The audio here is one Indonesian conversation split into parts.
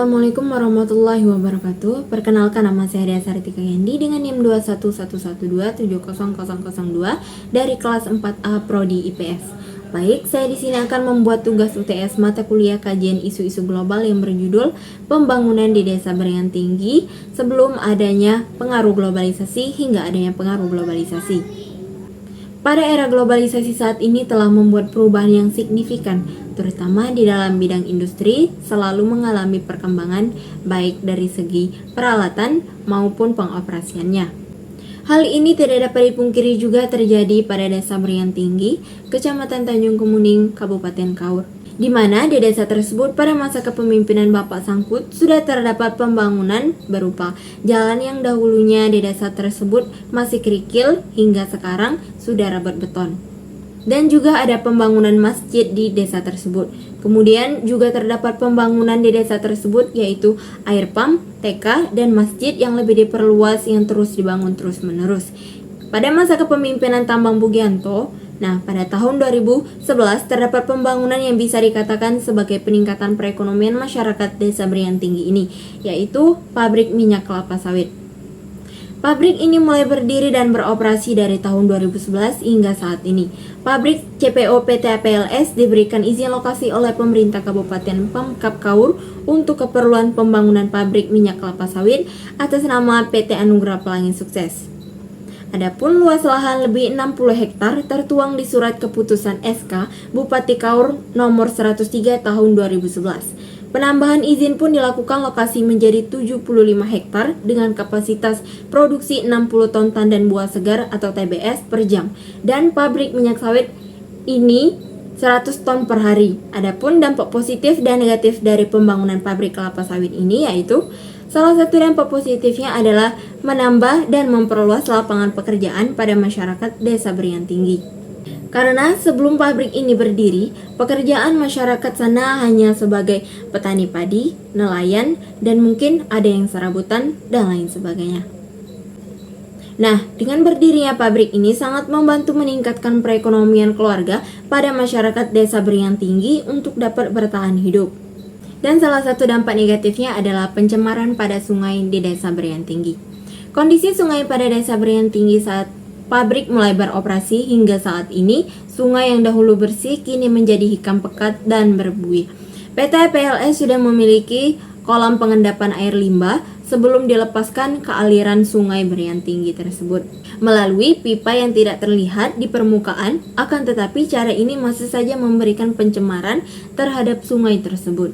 Assalamualaikum warahmatullahi wabarakatuh. Perkenalkan, nama saya Dea Sartika Yandi dengan NIM 21112700002 dari kelas 4A Prodi IPS. Baik, saya di sini akan membuat tugas UTS mata kuliah kajian isu-isu global yang berjudul Pembangunan di Desa Berian Tinggi sebelum adanya pengaruh globalisasi hingga adanya pengaruh globalisasi. Pada era globalisasi saat ini telah membuat perubahan yang signifikan, terutama di dalam bidang industri selalu mengalami perkembangan baik dari segi peralatan maupun pengoperasiannya. Hal ini tidak dapat dipungkiri juga terjadi pada Desa Berian Tinggi, Kecamatan Tanjung Kemuning, Kabupaten Kaur, di mana di desa tersebut pada masa kepemimpinan Bapak Sangkut sudah terdapat pembangunan berupa jalan yang dahulunya di desa tersebut masih kerikil hingga sekarang sudah rabat beton. Dan juga ada pembangunan masjid di desa tersebut. Kemudian juga terdapat pembangunan di desa tersebut yaitu air pump, TK, dan masjid yang lebih diperluas yang terus dibangun terus-menerus. Pada masa kepemimpinan Tambang Bugianto, pada tahun 2011 terdapat pembangunan yang bisa dikatakan sebagai peningkatan perekonomian masyarakat Desa Berian Tinggi ini, yaitu pabrik minyak kelapa sawit. Pabrik ini mulai berdiri dan beroperasi dari tahun 2011 hingga saat ini. Pabrik CPO PT PLS diberikan izin lokasi oleh pemerintah Kabupaten Pemkab Kaur untuk keperluan pembangunan pabrik minyak kelapa sawit atas nama PT Anugerah Pelangi Sukses. Adapun luas lahan lebih 60 hektar tertuang di Surat Keputusan SK Bupati Kaur nomor 103 tahun 2011. Penambahan izin pun dilakukan lokasi menjadi 75 hektar dengan kapasitas produksi 60 ton tandan buah segar atau TBS per jam, dan pabrik minyak sawit ini 100 ton per hari. Adapun dampak positif dan negatif dari pembangunan pabrik kelapa sawit ini yaitu salah satu dampak positifnya adalah menambah dan memperluas lapangan pekerjaan pada masyarakat Desa Berian Tinggi. Karena sebelum pabrik ini berdiri, pekerjaan masyarakat sana hanya sebagai petani padi, nelayan, dan mungkin ada yang serabutan dan lain sebagainya. Dengan berdirinya pabrik ini sangat membantu meningkatkan perekonomian keluarga pada masyarakat Desa Berian Tinggi untuk dapat bertahan hidup. Dan salah satu dampak negatifnya adalah pencemaran pada sungai di Desa Berian Tinggi. Kondisi sungai pada Desa Berian Tinggi saat pabrik mulai beroperasi hingga saat ini, sungai yang dahulu bersih kini menjadi hikam pekat dan berbuih. PT PLS sudah memiliki kolam pengendapan air limbah sebelum dilepaskan ke aliran sungai Berian Tinggi tersebut melalui pipa yang tidak terlihat di permukaan, akan tetapi cara ini masih saja memberikan pencemaran terhadap sungai tersebut.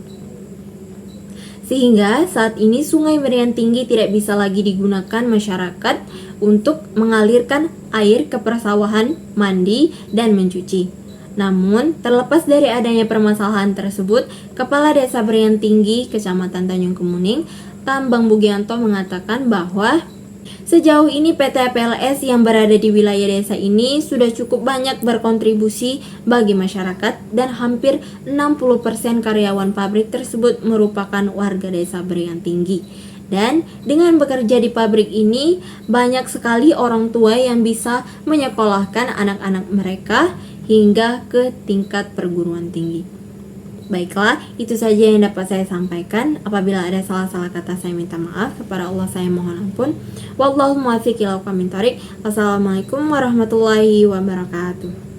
Sehingga saat ini sungai Berian Tinggi tidak bisa lagi digunakan masyarakat untuk mengalirkan air ke persawahan, mandi, dan mencuci. Namun, terlepas dari adanya permasalahan tersebut, Kepala Desa Berian Tinggi, Kecamatan Tanjung Kemuning, Tambang Bugianto mengatakan bahwa sejauh ini PT PLS yang berada di wilayah desa ini sudah cukup banyak berkontribusi bagi masyarakat dan hampir 60% karyawan pabrik tersebut merupakan warga Desa Berian Tinggi. Dan dengan bekerja di pabrik ini, banyak sekali orang tua yang bisa menyekolahkan anak-anak mereka hingga ke tingkat perguruan tinggi. Baiklah, itu saja yang dapat saya sampaikan. Apabila ada salah-salah kata, saya minta maaf. Kepada Allah saya mohon ampun. Wallahu muwaffiq ila aqwamit thoriq. Wassalamualaikum warahmatullahi wabarakatuh.